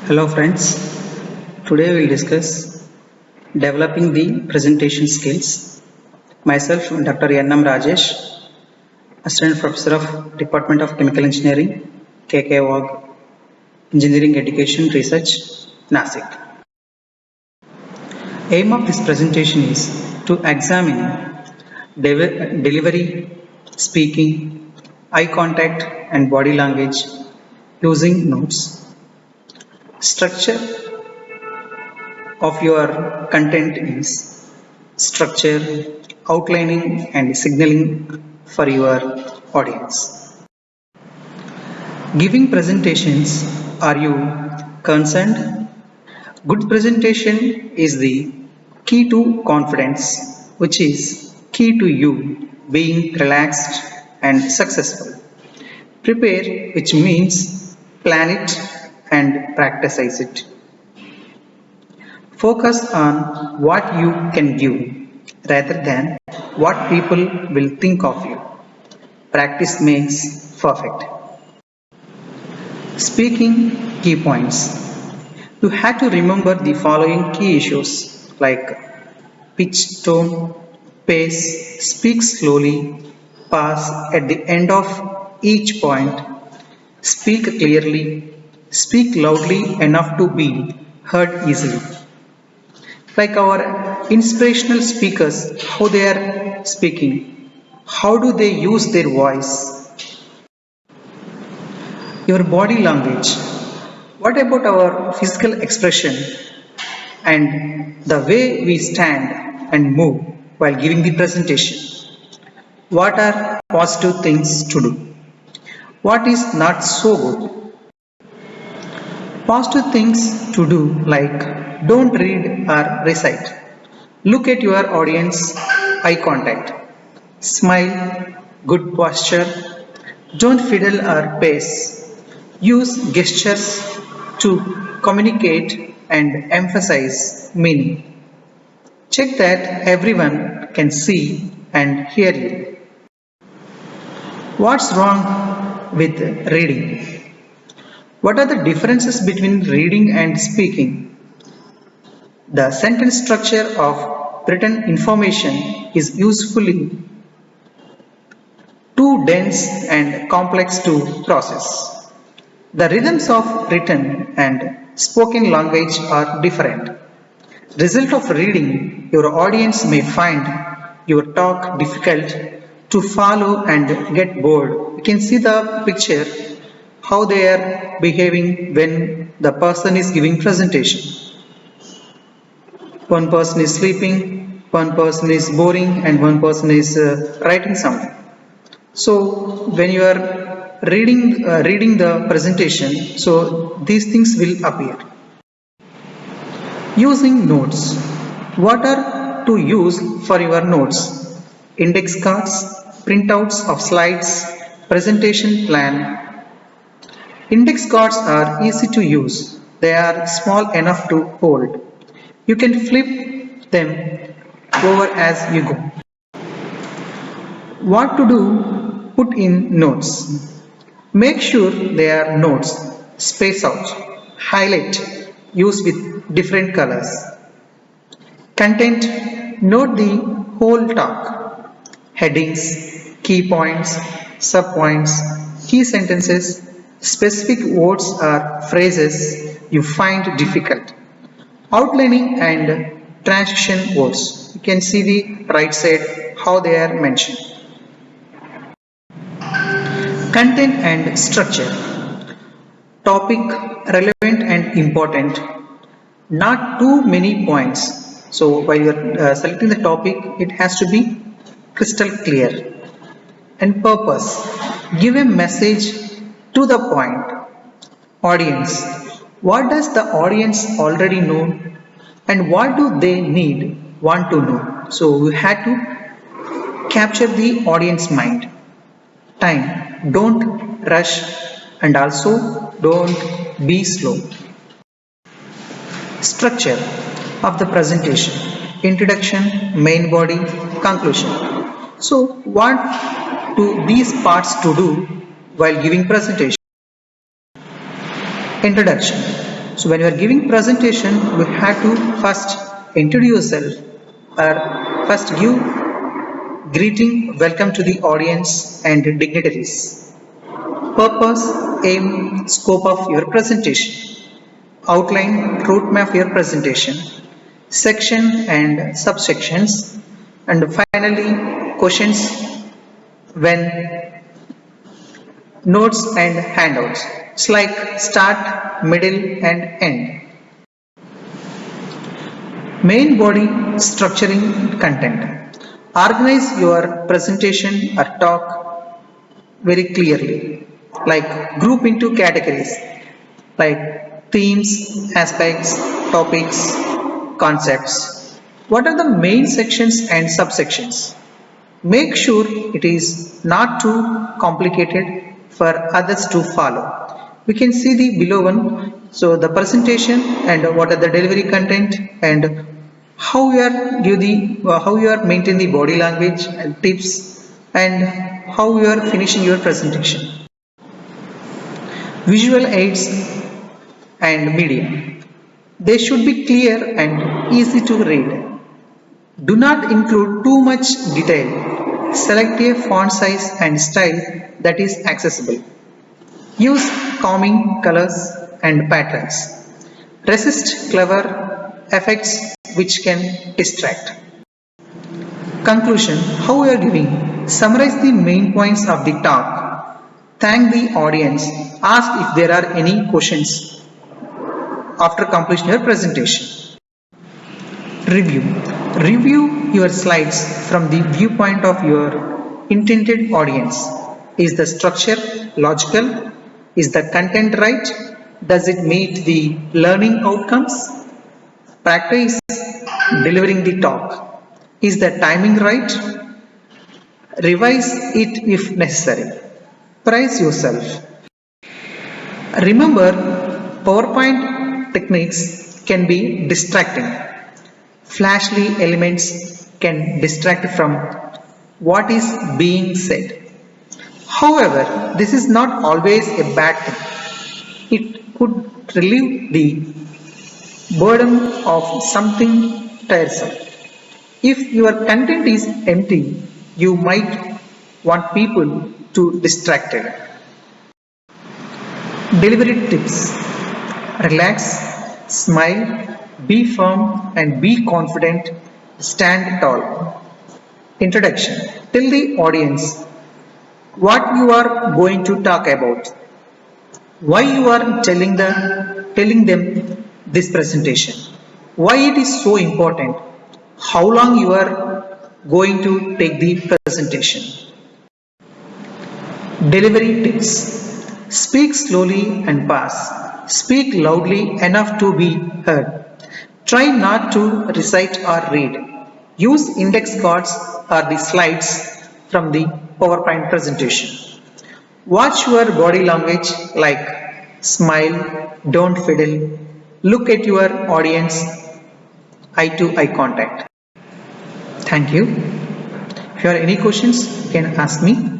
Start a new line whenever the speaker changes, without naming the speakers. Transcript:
Hello friends, today we will discuss developing the presentation skills. Myself Dr. N.M. Rajesh, Assistant Professor of Department of Chemical Engineering, KK WAG, Engineering Education Research, Nasik. Aim of this presentation is to examine delivery, speaking, eye contact and body language using notes. Structure of your content is structure, outlining and signaling for your audience. Giving presentations, are you concerned? Good presentation is the key to confidence, which is key to you being relaxed and successful. Prepare, which means plan it and practice it. Focus on what you can give rather than what people will think of you. Practice makes perfect. Speaking key points. You have to remember the following key issues like pitch, tone, pace, speak slowly, pause at the end of each point, speak clearly, speak loudly enough to be heard easily. Like our inspirational speakers, how they are speaking, how do they use their voice, your body language, what about our physical expression and the way we stand and move while giving the presentation. What are positive things to do? What is not so good? Positive things to do like don't read or recite. Look at your audience, eye contact. Smile, good posture. Don't fiddle or pace. Use gestures to communicate and emphasize meaning. Check that everyone can see and hear you. What's wrong with reading? What are the differences between reading and speaking? The sentence structure of written information is usually too dense and complex to process. The rhythms of written and spoken language are different. Result of reading, your audience may find your talk difficult to follow and get bored. You can see the picture how they are behaving when the person is giving presentation. One person is sleeping, one person is boring and one person is writing something. So when you are reading the presentation, so these things will appear. Using notes. What are to use for your notes? Index cards, printouts of slides, presentation plan. Index cards are easy to use. They are small enough to hold. You can flip them over as you go. What to do? Put in notes. Make sure they are notes. Space out. Highlight. Use with different colors. Content. Note the whole talk. Headings, key points, subpoints, key sentences, specific words or phrases you find difficult. Outlining and transition words. You can see the right side how they are mentioned. Content and structure. Topic relevant and important. Not too many points. So while you are selecting the topic, it has to be crystal clear. And purpose. Give a message to the point. Audience. What does the audience already know and what do they want to know? So you have to capture the audience mind. Time. Don't rush and also don't be slow. Structure of the presentation. Introduction, main body, conclusion. So what do these parts to do while giving presentation? Introduction. So when you are giving presentation, you have to first introduce yourself or first give greeting, welcome to the audience and dignitaries. Purpose, aim, scope of your presentation. Outline, roadmap of your presentation. Section and subsections. And finally, questions when notes and handouts. It's like start, middle and end. Main body structuring content. Organize your presentation or talk very clearly. Like group into categories like themes, aspects, topics, concepts. What are the main sections and subsections? Make sure it is not too complicated for others to follow. We can see the below one. So the presentation and what are the delivery content and how you are maintain the body language and tips and how you are finishing your presentation. Visual aids and media. They should be clear and easy to read. Do not include too much detail. Select a font size and style that is accessible. Use calming colors and patterns. Resist clever effects which can distract. Conclusion. How we are giving. Summarize the main points of the talk. Thank the audience. Ask if there are any questions after completion of your presentation. Review. Review your slides from the viewpoint of your intended audience. Is the structure logical? Is the content right? Does it meet the learning outcomes? Practice delivering the talk. Is the timing right? Revise it if necessary. Price yourself. Remember, PowerPoint techniques can be distracting. Flashy elements can distract from what is being said. However, this is not always a bad thing. It could relieve the burden of something tiresome. If your content is empty, you might want people to distracted. Delivery tips. Relax, smile, be firm and be confident. Stand tall. Introduction. Tell the audience what you are going to talk about. Why you are telling them this presentation. Why it is so important. How long you are going to take the presentation. Delivery tips. Speak slowly and pass. Speak loudly enough to be heard. Try not to recite or read. Use index cards or the slides from the PowerPoint presentation. Watch your body language like smile, don't fiddle, look at your audience, eye to eye contact. Thank you. If you have any questions, you can ask me.